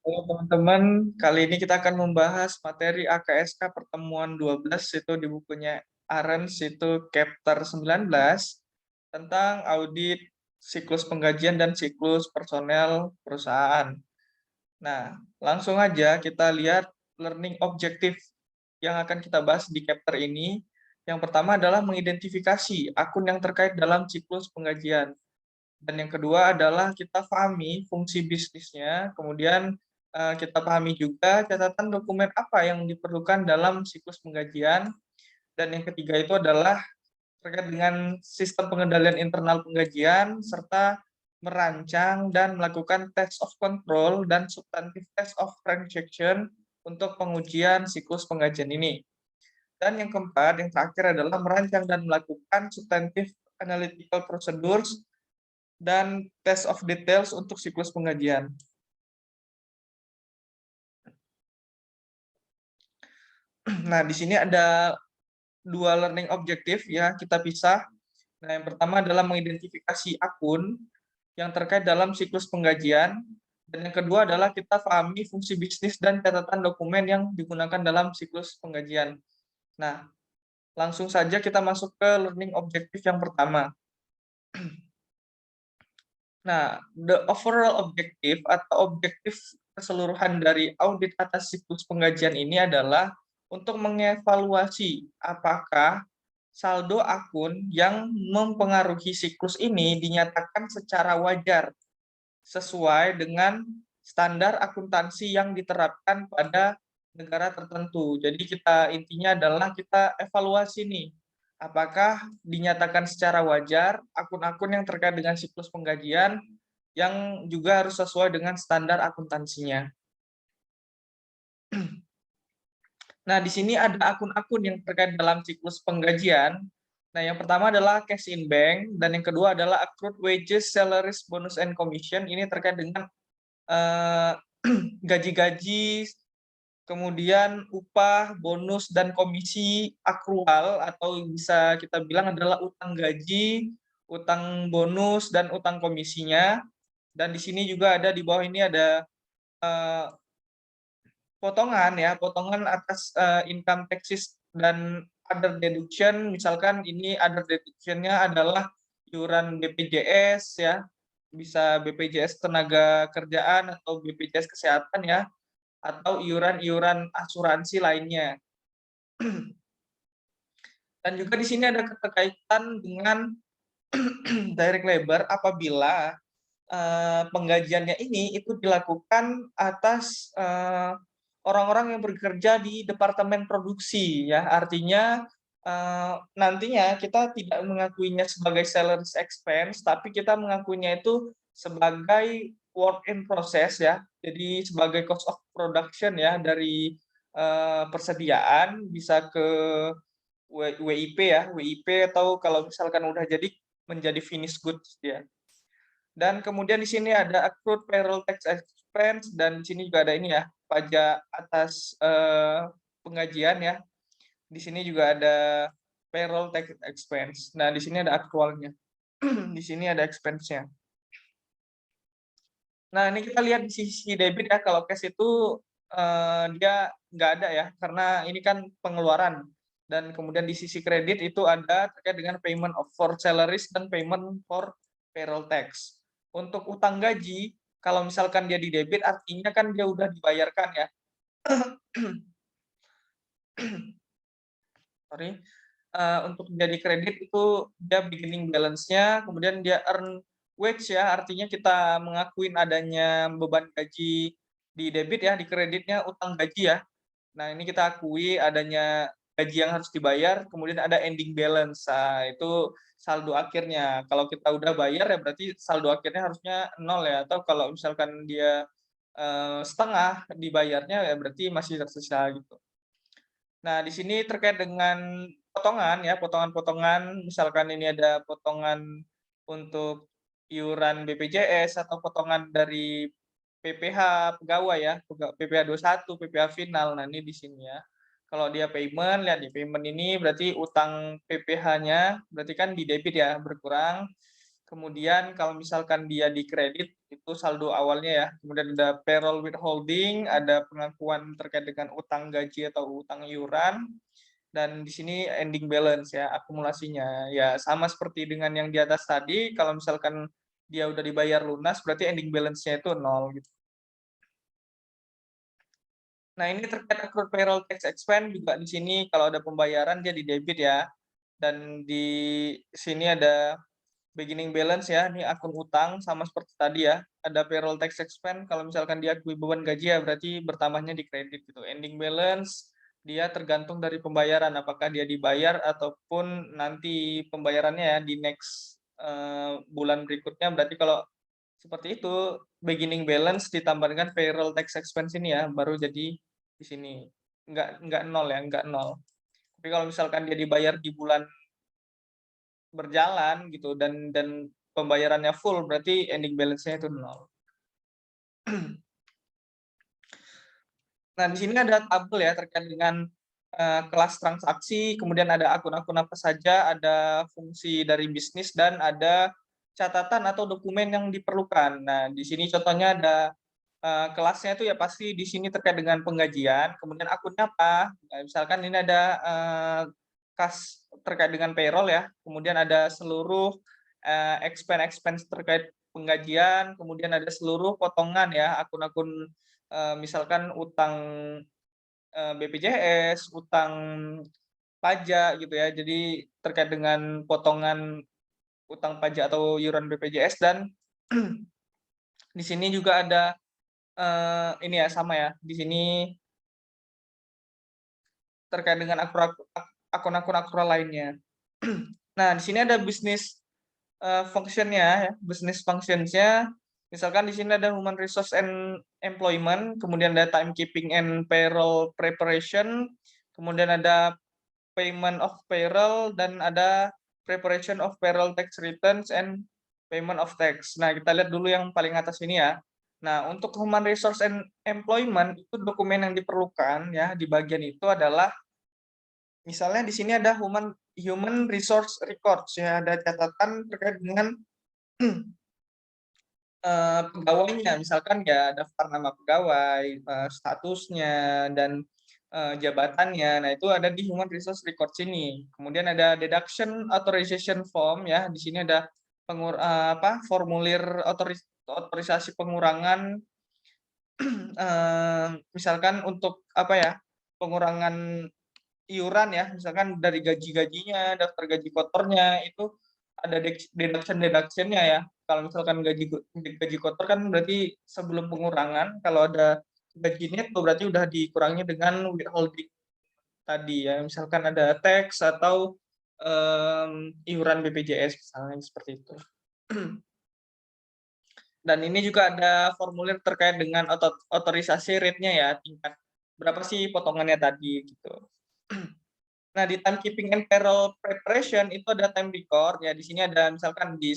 Halo teman-teman, kali ini kita akan membahas materi AKSK pertemuan 12 itu di bukunya Arens itu chapter 19 tentang audit siklus penggajian dan siklus personel perusahaan. Nah, langsung aja kita lihat learning objective yang akan kita bahas di chapter ini. Yang pertama adalah mengidentifikasi akun yang terkait dalam siklus penggajian. Dan yang kedua adalah kita pahami fungsi bisnisnya, kemudian kita pahami juga catatan dokumen apa yang diperlukan dalam siklus penggajian, dan yang ketiga itu adalah terkait dengan sistem pengendalian internal penggajian, serta merancang dan melakukan test of control dan substantive test of transaction untuk pengujian siklus penggajian ini. Dan yang keempat, yang terakhir adalah merancang dan melakukan substantive analytical procedures dan test of details untuk siklus penggajian. Nah, di sini ada dua learning objektif ya, kita pisah. Nah, yang pertama adalah mengidentifikasi akun yang terkait dalam siklus penggajian, dan yang kedua adalah kita pahami fungsi bisnis dan catatan dokumen yang digunakan dalam siklus penggajian. Nah, langsung saja kita masuk ke learning objektif yang pertama. Nah, the overall objective atau objektif keseluruhan dari audit atas siklus penggajian ini adalah untuk mengevaluasi apakah saldo akun yang mempengaruhi siklus ini dinyatakan secara wajar sesuai dengan standar akuntansi yang diterapkan pada negara tertentu. Jadi kita intinya adalah kita evaluasi nih, apakah dinyatakan secara wajar akun-akun yang terkait dengan siklus penggajian yang juga harus sesuai dengan standar akuntansinya. Nah, di sini ada akun-akun yang terkait dalam siklus penggajian. Nah, yang pertama adalah cash in bank, dan yang kedua adalah accrued wages, salaries, bonus, and commission. Ini terkait dengan gaji-gaji, kemudian upah, bonus, dan komisi akrual, atau bisa kita bilang adalah utang gaji, utang bonus, dan utang komisinya. Dan di sini juga ada di bawah ini ada potongan ya, potongan atas income taxes dan other deduction. Misalkan ini other deduction-nya adalah iuran BPJS ya, bisa BPJS tenaga kerjaan atau BPJS kesehatan ya, atau iuran-iuran asuransi lainnya. Dan juga di sini ada keterkaitan dengan direct labor apabila penggajiannya ini itu dilakukan atas orang-orang yang bekerja di departemen produksi ya, artinya nantinya kita tidak mengakuinya sebagai salaries expense, tapi kita mengakuinya itu sebagai work in process ya, jadi sebagai cost of production ya, dari persediaan bisa ke WIP ya, WIP, atau kalau misalkan udah jadi menjadi finished goods ya. Dan kemudian di sini ada accrued payroll tax expense, dan di sini juga ada ini ya, pajak atas penggajian ya. Di sini juga ada payroll tax expense. Nah, di sini ada aktualnya. Di sini ada expense-nya. Nah, ini kita lihat di sisi debit ya. Kalau cash itu dia nggak ada ya, karena ini kan pengeluaran. Dan kemudian di sisi kredit itu ada terkait dengan payment of for salaries dan payment for payroll tax. Untuk utang gaji, kalau misalkan dia di debit, artinya kan dia udah dibayarkan ya. Sorry. Untuk jadi kredit itu dia beginning balance-nya, kemudian dia earn wage ya, artinya kita mengakuin adanya beban gaji di debit ya, di kreditnya utang gaji ya. Nah, ini kita akui adanya gaji yang harus dibayar, kemudian ada ending balance. Nah, itu saldo akhirnya. Kalau kita udah bayar ya berarti saldo akhirnya harusnya nol ya, atau kalau misalkan dia setengah dibayarnya ya berarti masih tersisa gitu. Nah, di sini terkait dengan potongan ya, potongan-potongan, misalkan ini ada potongan untuk iuran BPJS atau potongan dari PPh pegawai ya, PPh 21, PPh final. Nah, ini di sini ya. Kalau dia payment, lihat di payment ini berarti utang PPh-nya berarti kan di debit ya, berkurang. Kemudian kalau misalkan dia dikredit, itu saldo awalnya ya. Kemudian ada payroll withholding, ada pengakuan terkait dengan utang gaji atau utang iuran, dan di sini ending balance ya, akumulasinya. Ya sama seperti dengan yang di atas tadi, kalau misalkan dia udah dibayar lunas, berarti ending balance-nya itu 0 gitu. Nah, ini terkait accrued payroll tax expense juga di sini kalau ada pembayaran dia di debit ya. Dan di sini ada beginning balance ya, ini akun utang sama seperti tadi ya. Ada payroll tax expense kalau misalkan diakui beban gaji ya berarti bertambahnya di kredit gitu. Ending balance dia tergantung dari pembayaran apakah dia dibayar ataupun nanti pembayarannya ya di next bulan berikutnya. Berarti kalau seperti itu beginning balance ditambahkan payroll tax expense ini ya baru jadi di sini. Enggak nol ya, enggak nol. Tapi kalau misalkan dia dibayar di bulan berjalan gitu dan pembayarannya full berarti ending balance-nya itu 0. Nah, di sini ada tabel ya terkait dengan kelas transaksi, kemudian ada akun-akun apa saja, ada fungsi dari bisnis dan ada catatan atau dokumen yang diperlukan. Nah, di sini contohnya ada kelasnya itu ya pasti di sini terkait dengan penggajian, kemudian akunnya apa? Nah, misalkan ini ada kas terkait dengan payroll ya, kemudian ada seluruh expense terkait penggajian, kemudian ada seluruh potongan ya, akun-akun misalkan utang BPJS, utang pajak gitu ya. Jadi terkait dengan potongan utang pajak atau iuran BPJS dan di sini juga ada ini ya sama ya. Di sini terkait dengan akun-akun akrual lainnya. Nah, di sini ada bisnis function-nya ya, business functions-nya. Misalkan di sini ada human resource and employment, kemudian ada timekeeping and payroll preparation, kemudian ada payment of payroll dan ada preparation of payroll tax returns and payment of tax. Nah, kita lihat dulu yang paling atas ini ya. Nah, untuk human resource and employment itu dokumen yang diperlukan ya di bagian itu adalah misalnya di sini ada human resource records ya, ada catatan terkait dengan pegawainya, misalkan ya daftar nama pegawai, statusnya dan jabatannya. Nah, itu ada di human resource records ini. Kemudian ada deduction authorization form ya. Di sini ada formulir otorisasi pengurangan misalkan untuk apa ya? Pengurangan iuran ya, misalkan dari gaji-gajinya, daftar gaji kotornya, itu ada deduction-nya ya. Kalau misalkan gaji kotor kan berarti sebelum pengurangan, kalau ada gaji neto berarti udah dikurangi dengan withholding tadi ya. Misalkan ada tax atau iuran BPJS misalnya seperti itu. Dan ini juga ada formulir terkait dengan otorisasi rate-nya ya, tingkat berapa sih potongannya tadi gitu. Nah, di timekeeping and payroll preparation itu ada time record ya. Di sini ada misalkan di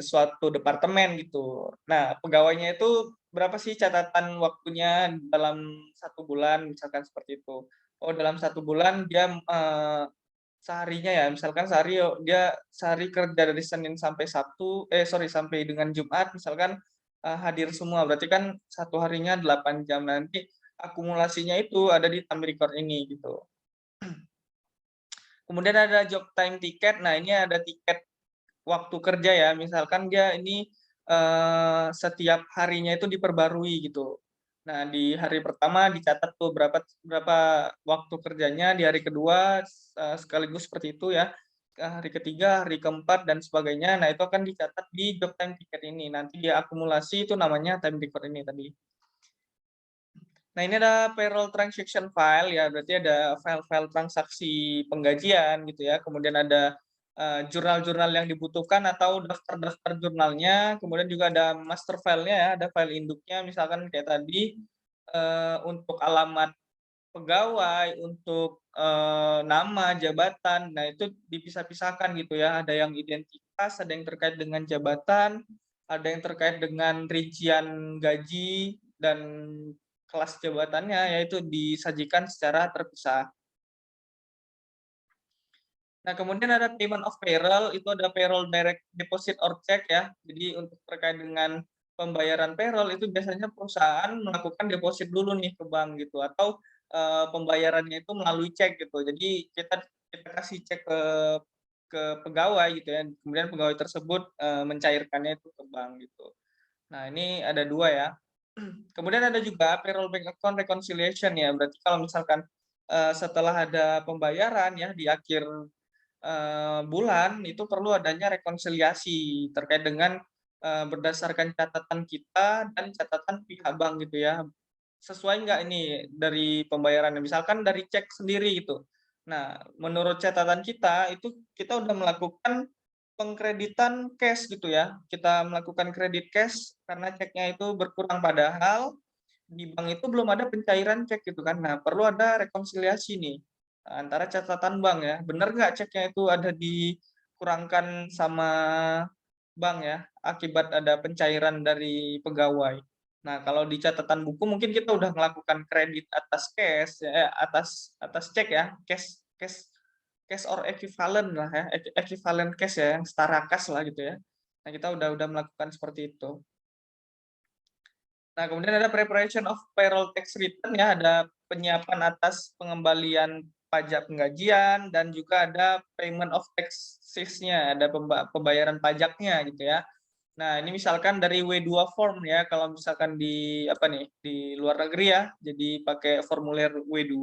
suatu departemen gitu. Nah, pegawainya itu berapa sih catatan waktunya dalam 1 bulan misalkan seperti itu. Oh, dalam 1 bulan dia seharinya ya, misalkan dia sehari kerja dari Senin sampai Sabtu, sampai dengan Jumat, misalkan hadir semua, berarti kan 1 harinya 8 jam. Nanti akumulasinya itu ada di time record ini gitu. Kemudian ada job time ticket. Nah, ini ada tiket waktu kerja ya. Misalkan dia ini setiap harinya itu diperbarui gitu. Nah, di hari pertama dicatat tuh berapa waktu kerjanya, di hari kedua sekaligus seperti itu ya. Hari ketiga, hari keempat dan sebagainya. Nah, itu akan dicatat di job time ticket ini. Nanti dia akumulasi itu namanya time record ini tadi. Nah, ini ada payroll transaction file ya, berarti ada file-file transaksi penggajian gitu ya. Kemudian ada jurnal-jurnal yang dibutuhkan atau daftar-daftar jurnalnya. Kemudian juga ada master file-nya ya, ada file induknya misalkan kayak tadi untuk alamat pegawai, untuk nama, jabatan. Nah, itu dipisah-pisahkan gitu ya. Ada yang identitas, ada yang terkait dengan jabatan, ada yang terkait dengan rincian gaji dan kelas jabatannya, yaitu disajikan secara terpisah. Nah, kemudian ada payment of payroll, itu ada payroll direct deposit or check ya. Jadi untuk terkait dengan pembayaran payroll itu biasanya perusahaan melakukan deposit dulu nih ke bank gitu atau pembayarannya itu melalui cek gitu. Jadi kita kasih cek ke pegawai gitu ya. Kemudian pegawai tersebut mencairkannya itu ke bank gitu. Nah, ini ada dua ya. Kemudian ada juga payroll bank account reconciliation ya. Berarti kalau misalkan setelah ada pembayaran ya di akhir bulan itu perlu adanya rekonsiliasi terkait dengan berdasarkan catatan kita dan catatan pihak bank gitu ya. Sesuai nggak ini dari pembayarannya? Misalkan dari cek sendiri gitu. Nah, menurut catatan kita itu kita udah melakukan pengkreditan cash gitu ya. Kita melakukan kredit cash karena ceknya itu berkurang padahal di bank itu belum ada pencairan cek gitu kan. Nah, perlu ada rekonsiliasi nih antara catatan bank ya. Benar nggak ceknya itu ada dikurangkan sama bank ya akibat ada pencairan dari pegawai. Nah, kalau di catatan buku mungkin kita udah melakukan kredit atas cash ya, atas atas cek ya, cash cash cash or equivalent lah ya, equivalent cash ya, yang setara kas lah gitu ya. Nah, kita udah melakukan seperti itu. Nah, kemudian ada preparation of payroll tax return ya, ada penyiapan atas pengembalian pajak penggajian dan juga ada payment of taxes-nya, ada pembayaran pajaknya gitu ya. Nah, ini misalkan dari W2 form ya, kalau misalkan di apa nih, di luar negeri ya, jadi pakai formulir W2.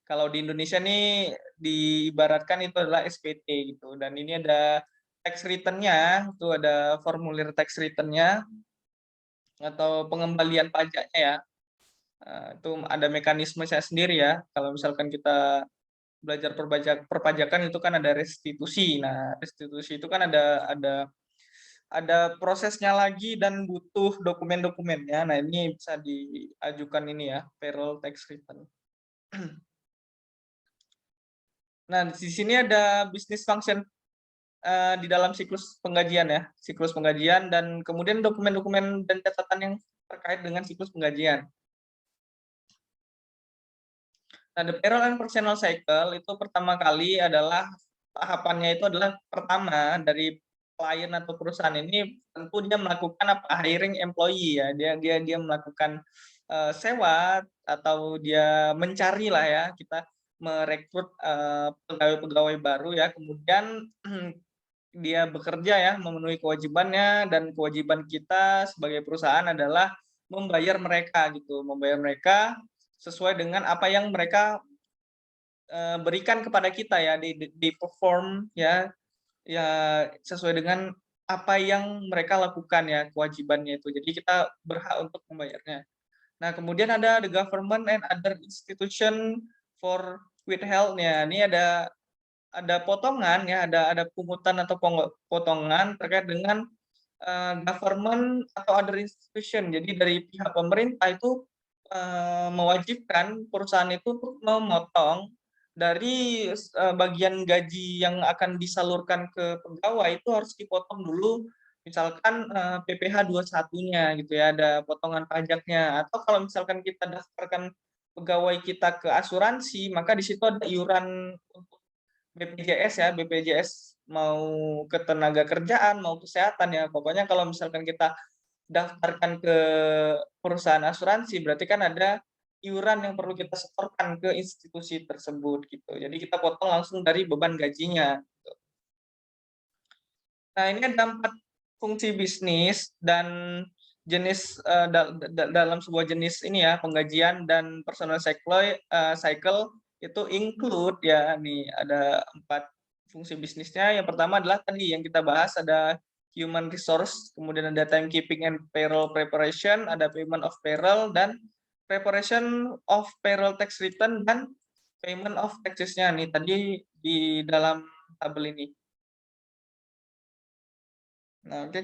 Kalau di Indonesia nih diibaratkan itu adalah SPT gitu. Dan ini ada tax return-nya, itu ada formulir tax return-nya atau pengembalian pajaknya ya. Itu ada mekanisme saya sendiri ya. Kalau misalkan kita belajar perpajakan itu kan ada restitusi. Nah, restitusi itu kan ada prosesnya lagi dan butuh dokumen-dokumennya. Nah, ini bisa diajukan ini ya, payroll tax return. Nah, di sini ada business function di dalam siklus penggajian ya, siklus penggajian dan kemudian dokumen-dokumen dan catatan yang terkait dengan siklus penggajian. Nah, the payroll and personnel cycle itu pertama kali adalah tahapannya itu adalah pertama dari klien atau perusahaan ini tentu dia melakukan hiring employee ya. Dia melakukan sewa atau dia mencari lah ya, kita merekrut pegawai-pegawai baru ya. Kemudian dia bekerja ya, memenuhi kewajibannya dan kewajiban kita sebagai perusahaan adalah membayar mereka gitu, membayar mereka sesuai dengan apa yang mereka berikan kepada kita ya di perform ya ya sesuai dengan apa yang mereka lakukan ya kewajibannya itu. Jadi kita berhak untuk membayarnya. Nah, kemudian ada the government and other institution for withheld-nya. Ini ada potongan ya, ada pungutan atau potongan terkait dengan government atau other institution. Jadi dari pihak pemerintah itu mewajibkan perusahaan itu untuk memotong dari bagian gaji yang akan disalurkan ke pegawai itu harus dipotong dulu misalkan PPh 21-nya gitu ya, ada potongan pajaknya atau kalau misalkan kita daftarkan pegawai kita ke asuransi, maka di situ ada iuran untuk BPJS ya, BPJS mau ketenaga kerjaan, mau kesehatan ya. Pokoknya kalau misalkan kita daftarkan ke perusahaan asuransi, berarti kan ada iuran yang perlu kita setorkan ke institusi tersebut gitu. Jadi kita potong langsung dari beban gajinya. Gitu. Nah, ini ada 4 fungsi bisnis dan jenis dalam sebuah jenis ini ya, penggajian dan personal cycle itu include ya, nih ada 4 fungsi bisnisnya. Yang pertama adalah tadi yang kita bahas ada human resource, kemudian ada timekeeping and payroll preparation, ada payment of payroll dan preparation of payroll tax return dan payment of taxes-nya nih tadi di dalam tabel ini. Nah, oke